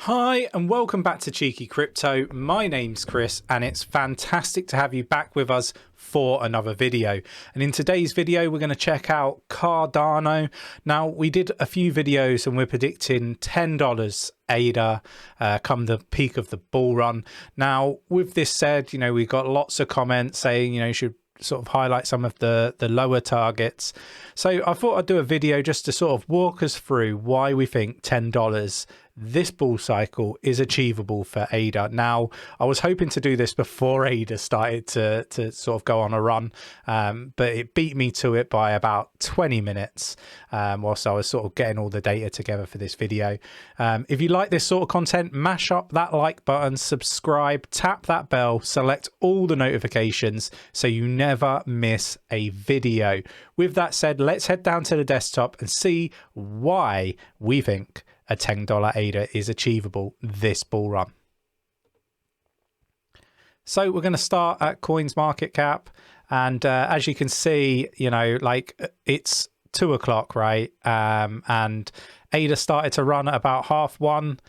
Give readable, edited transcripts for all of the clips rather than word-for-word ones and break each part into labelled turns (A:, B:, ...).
A: Hi and welcome back to Cheeky Crypto. My name's Chris and it's fantastic to have you back with us for another video. And in today's video we're going to check out Cardano. Now we did a few videos and we're predicting $10 ADA come the peak of the bull run. Now with this said, you know, we got lots of comments saying, you know, you should sort of highlight some of the lower targets. So I thought I'd do a video just to sort of walk us through why we think $10 this bull cycle is achievable for ADA. Now, I was hoping to do this before ADA started to sort of go on a run, but it beat me to it by about 20 minutes whilst I was sort of getting all the data together for this video. If you like this sort of content, mash up that like button, subscribe, tap that bell, select all the notifications so you never miss a video. With that said, let's head down to the desktop and see why we think a $10 ADA is achievable this bull run. So we're going to start at coins market cap, and as you can see, you know, like it's 2 o'clock, right? And ADA started to run at about 1:30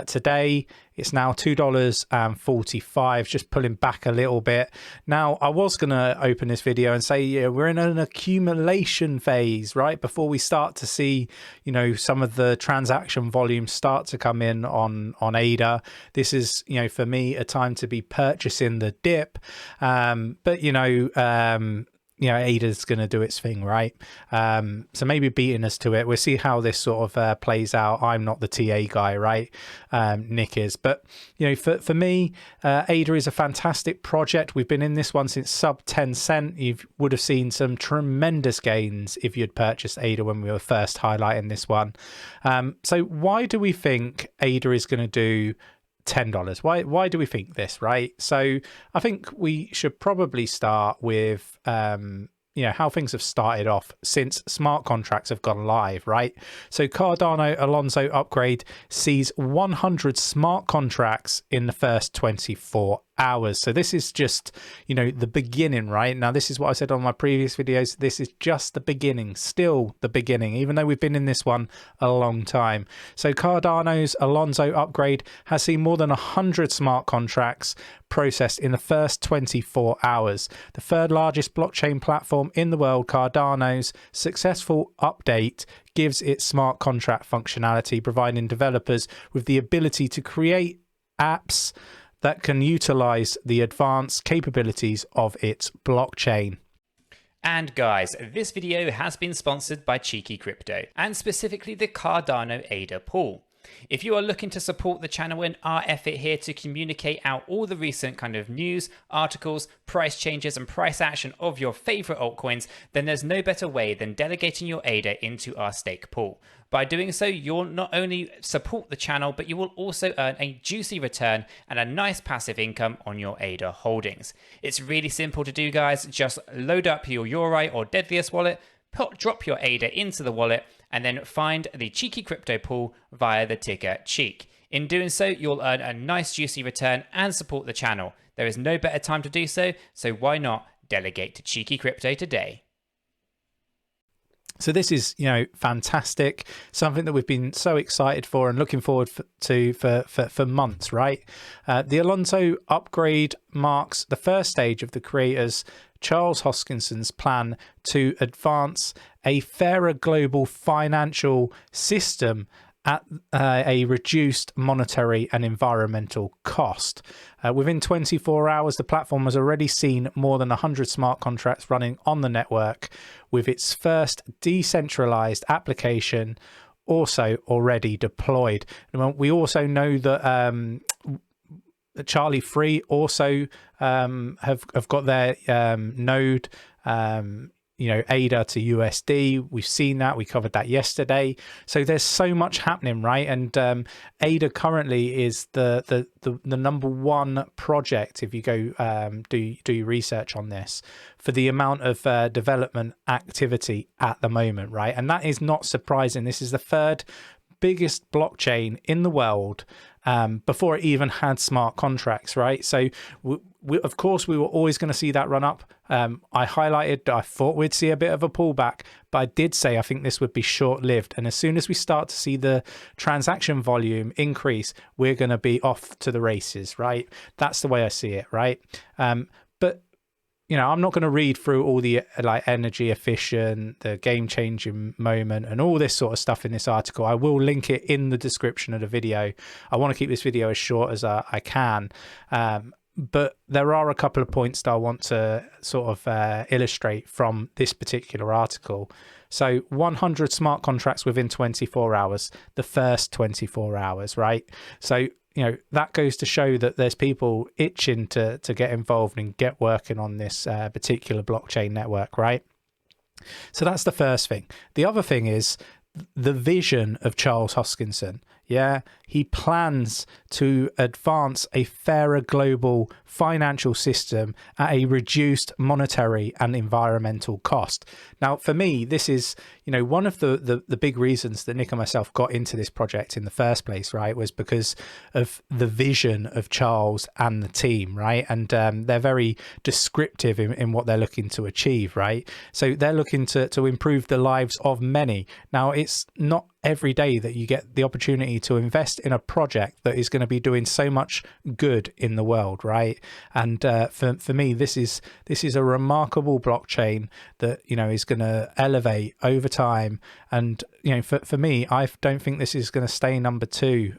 A: today. It's now $2.45, just pulling back a little bit. Now, I was going to open this video and say, yeah, we're in an accumulation phase, right? Before we start to see, you know, some of the transaction volume start to come in on ADA. This is, you know, for me, a time to be purchasing the dip. But, you know, ADA's going to do its thing, right? So maybe beating us to it. We'll see how this sort of plays out. I'm not the TA guy, right? Nick is. But, you know, for me, ADA is a fantastic project. We've been in this one since sub 10 cent. You would have seen some tremendous gains if you'd purchased ADA when we were first highlighting this one. So why do we think ADA is going to do $10? Why do we think this, right? So I think we should probably start with you know, how things have started off since smart contracts have gone live, right? So Cardano Alonso Upgrade sees 100 smart contracts in the first 24 hours. So this is just, you know, the beginning, right? Now, this is what I said on my previous videos. This is just the beginning, still the beginning, even though we've been in this one a long time. So Cardano's Alonso Upgrade has seen more than 100 smart contracts processed in the first 24 hours. The third largest blockchain platform in the world, Cardano's successful update gives its smart contract functionality, providing developers with the ability to create apps that can utilize the advanced capabilities of its blockchain.
B: And guys, this video has been sponsored by Cheeky Crypto, and specifically the Cardano ADA pool. If you are looking to support the channel and our effort here to communicate out all the recent kind of news, articles, price changes and price action of your favorite altcoins, then there's no better way than delegating your ADA into our stake pool. By doing so, you'll not only support the channel, but you will also earn a juicy return and a nice passive income on your ADA holdings. It's really simple to do, guys. Just load up your 𝗕𝗓𝗪 or Deadliest wallet, drop your ADA into the wallet, and then find the Cheeky Crypto pool via the ticker CHEEK. In doing so, you'll earn a nice juicy return and support the channel. There is no better time to do so, so why not delegate to Cheeky Crypto today?
A: So this is, you know, fantastic, something that we've been so excited for and looking forward to for months, right? The Alonso Upgrade marks the first stage of the creator's Charles Hoskinson's plan to advance a fairer global financial system at a reduced monetary and environmental cost. Within 24 hours, the platform has already seen more than 100 smart contracts running on the network, with its first decentralized application also already deployed. And we also know that Charlie Free also have got their node, you know, ADA to USD. We've seen that. We covered that yesterday. So there's so much happening, right? And ADA currently is the #1 project, if you go do your research on this, for the amount of development activity at the moment, right? And that is not surprising. This is the third biggest blockchain in the world before it even had smart contracts, right? So of course we were always going to see that run up. I highlighted I thought we'd see a bit of a pullback, but I did say I think this would be short-lived, and as soon as we start to see the transaction volume increase, we're going to be off to the races, right? That's the way I see it, right? But you know, I'm not going to read through all the like energy efficient, the game changing moment and all this sort of stuff in this article. I will link it in the description of the video. I want to keep this video as short as I can. But there are a couple of points that I want to sort of illustrate from this particular article. So 100 smart contracts within 24 hours, the first 24 hours, right? So, you know, that goes to show that there's people itching to get involved and get working on this particular blockchain network, right? So that's the first thing. The other thing is the vision of Charles Hoskinson. Yeah, he plans to advance a fairer global financial system at a reduced monetary and environmental cost. Now, for me, this is, you know, one of the big reasons that Nick and myself got into this project in the first place, right, was because of the vision of Charles and the team, right? And they're very descriptive in what they're looking to achieve, right? So they're looking to improve the lives of many. Now, it's not every day that you get the opportunity to invest in a project that is going to be doing so much good in the world, right? And for me, this is a remarkable blockchain that, you know, is going to elevate over time. And, you know, for me, I don't think this is going to stay number 2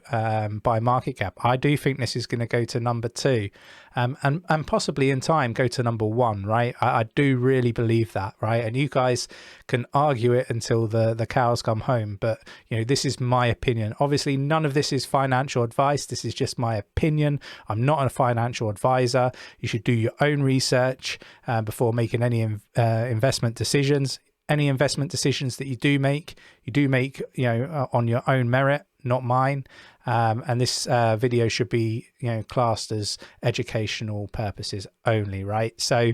A: by market cap. I do think this is going to go to number 2 and possibly in time go to number 1, right? I do really believe that, right? And you guys can argue it until the cows come home, but, you know, this is my opinion. Obviously, none of this is financial advice. This is just my opinion. I'm not a financial advisor. You should do your own research before making any investment decisions. Any investment decisions that you do make, you know, on your own merit, not mine. And this video should be, you know, classed as educational purposes only, right? So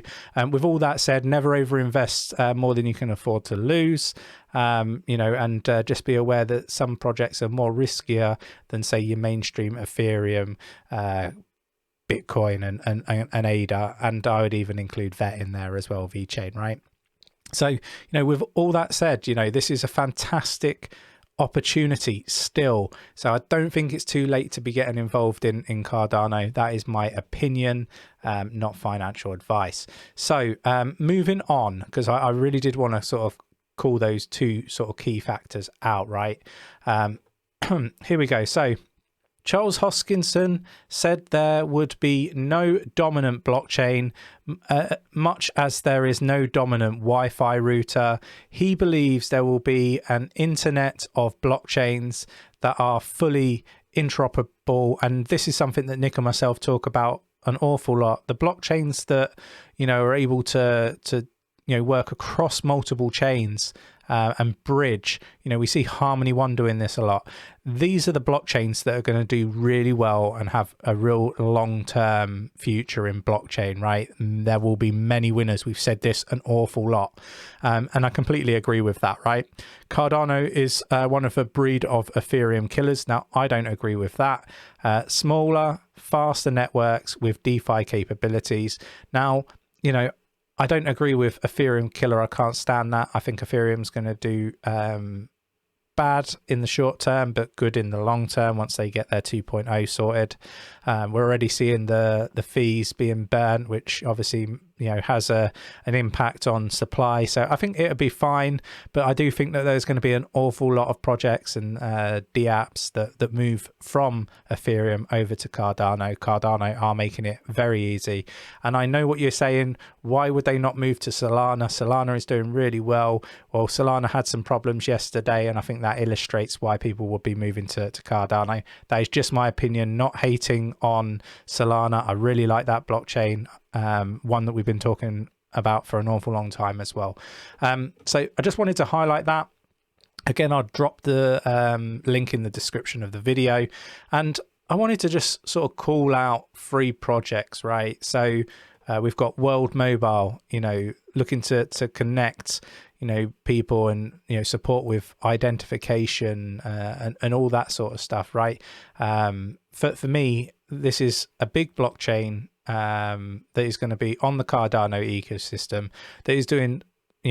A: with all that said, never overinvest more than you can afford to lose, you know, and just be aware that some projects are more riskier than, say, your mainstream Ethereum, Bitcoin and ADA, and I would even include VET in there as well, VeChain, right? So, you know, with all that said, you know, this is a fantastic opportunity still. So I don't think it's too late to be getting involved in Cardano. That is my opinion, not financial advice. So moving on, because I really did want to sort of call those 2 sort of key factors out, right? Here we go. So Charles Hoskinson said there would be no dominant blockchain, much as there is no dominant Wi-Fi router. He believes there will be an internet of blockchains that are fully interoperable. And this is something that Nick and myself talk about an awful lot. The blockchains that, you know, are able to you know, work across multiple chains and bridge. You know, we see Harmony One doing this a lot. These are the blockchains that are going to do really well and have a real long-term future in blockchain, right? And there will be many winners. We've said this an awful lot. And I completely agree with that, right? Cardano is one of a breed of Ethereum killers. Now, I don't agree with that. Smaller, faster networks with DeFi capabilities. Now, you know, I don't agree with Ethereum killer. I can't stand that. I think Ethereum's going to do bad in the short term, but good in the long term once they get their 2.0 sorted. We're already seeing the fees being burnt, which obviously, you know, has an impact on supply. So I think it'll be fine, but I do think that there's going to be an awful lot of projects and dApps that move from Ethereum over to Cardano. Cardano are making it very easy. And I know what you're saying. Why would they not move to Solana? Solana is doing really well. Well, Solana had some problems yesterday, and I think that illustrates why people would be moving to Cardano. That is just my opinion, not hating on Solana. I really like that blockchain, one that we've been talking about for an awful long time as well. So I just wanted to highlight that. Again, I'll drop the link in the description of the video, and I wanted to just sort of call out 3 projects, right? So we've got World Mobile, you know, looking to connect, people and support with identification and all that sort of stuff, right? For me, this is a big blockchain that is going to be on the Cardano ecosystem, that is doing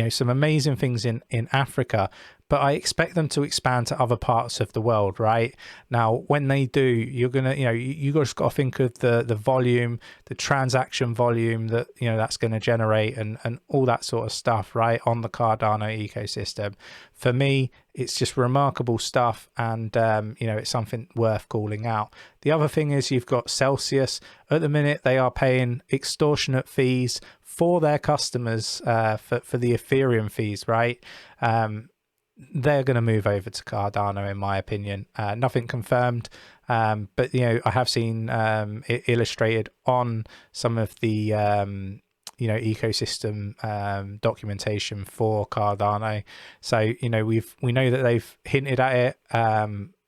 A: some amazing things in Africa, but I expect them to expand to other parts of the world, right? Now, when they do, you're gonna, you just got to think of the volume, the transaction volume that that's going to generate, and all that sort of stuff, right, on the Cardano ecosystem. For me, it's just remarkable stuff, and it's something worth calling out. The other thing is you've got Celsius. At the minute, they are paying extortionate fees for their customers for the Ethereum fees, right? They're going to move over to Cardano, in my opinion. Nothing confirmed, but I have seen it illustrated on some of the ecosystem documentation for Cardano. So we know that they've hinted at it. I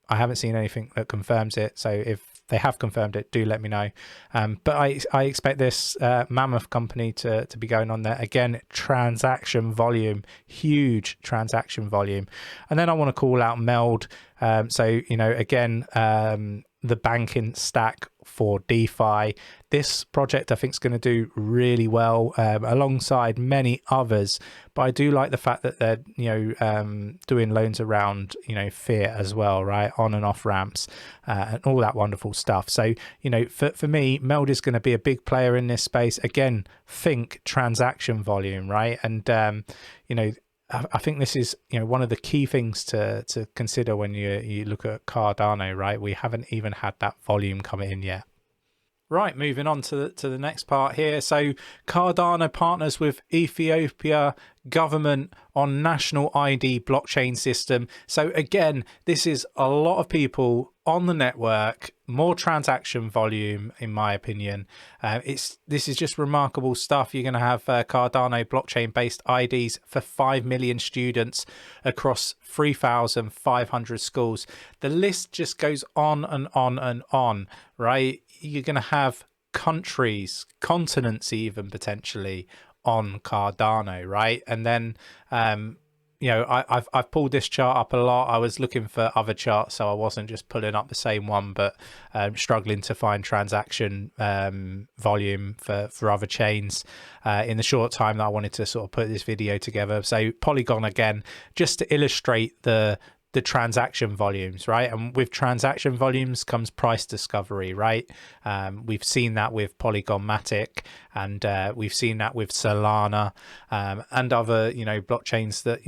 A: haven't seen anything that confirms it. So if they have confirmed it, do let me know. But I expect this mammoth company to be going on there. Again, transaction volume, huge transaction volume. And then I want to call out Meld. Again, the banking stack for DeFi. This project I think is going to do really well alongside many others, but I do like the fact that they're doing loans around fiat as well, right, on and off ramps and all that wonderful stuff. So for me, Meld is going to be a big player in this space. Again, think transaction volume, right? And I think this is one of the key things to consider when you look at Cardano, right? We haven't even had that volume coming in yet. Right, moving on to the next part here. So Cardano partners with Ethiopia government on national ID blockchain system. So again, this is a lot of people on the network, more transaction volume, in my opinion. This is just remarkable stuff. You're going to have Cardano blockchain based IDs for 5 million students across 3,500 schools. The list just goes on and on and on, right? You're going to have countries, continents even potentially on Cardano, right? And then I've pulled this chart up a lot. I was looking for other charts, so I wasn't just pulling up the same one, but struggling to find transaction volume for other chains in the short time that I wanted to sort of put this video together. So Polygon, again, just to illustrate the transaction volumes, right? And with transaction volumes comes price discovery, right? We've seen that with Polygon Matic, and we've seen that with Solana and other blockchains that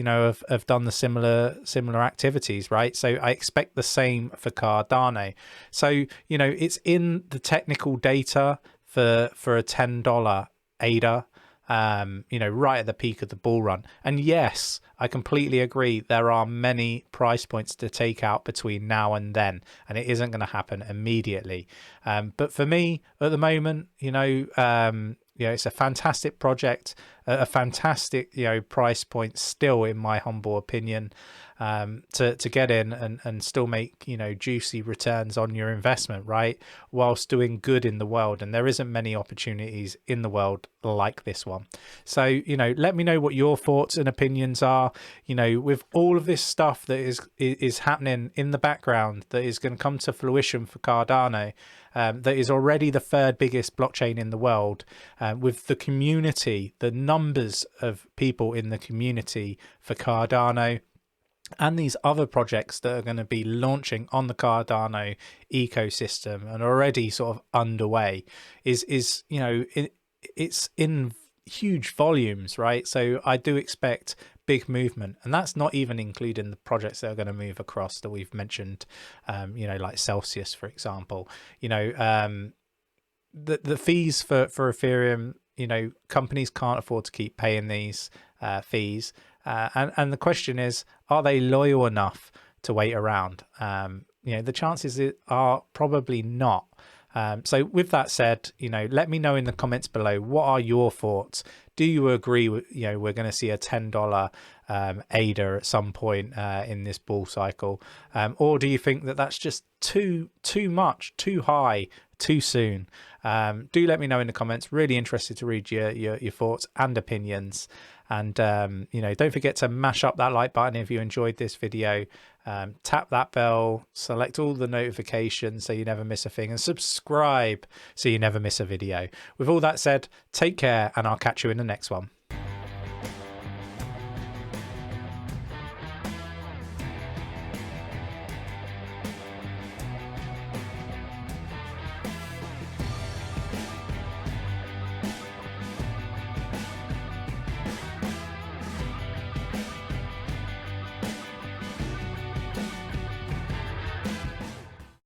A: have done the similar activities, right? So I expect the same for Cardano. So it's in the technical data for a $10 ADA, right at the peak of the bull run. And yes, I completely agree, there are many price points to take out between now and then, and it isn't going to happen immediately. But for me at the moment, it's a fantastic project, a fantastic price point still, in my humble opinion, to get in and still make juicy returns on your investment, right, whilst doing good in the world. And there isn't many opportunities in the world like this one. So let me know what your thoughts and opinions are. With all of this stuff that is happening in the background, that is going to come to fruition for Cardano, that is already the third biggest blockchain in the world, with the community, the numbers of people in the community for Cardano, and these other projects that are going to be launching on the Cardano ecosystem and already sort of underway, it's in huge volumes, right? So I do expect big movement, and that's not even including the projects that are going to move across that we've mentioned, like Celsius, for example. The fees for Ethereum, companies can't afford to keep paying these fees. And the question is, are they loyal enough to wait around? The chances are probably not. So with that said, let me know in the comments below, what are your thoughts? Do you agree with, we're going to see a $10 ADA at some point in this bull cycle, or do you think that that's just too much, too high, too soon? Do let me know in the comments. Really interested to read your thoughts and opinions. And don't forget to mash up that like button if you enjoyed this video. Tap that bell, select all the notifications so you never miss a thing, and subscribe so you never miss a video. With all that said, take care, and I'll catch you in the next one.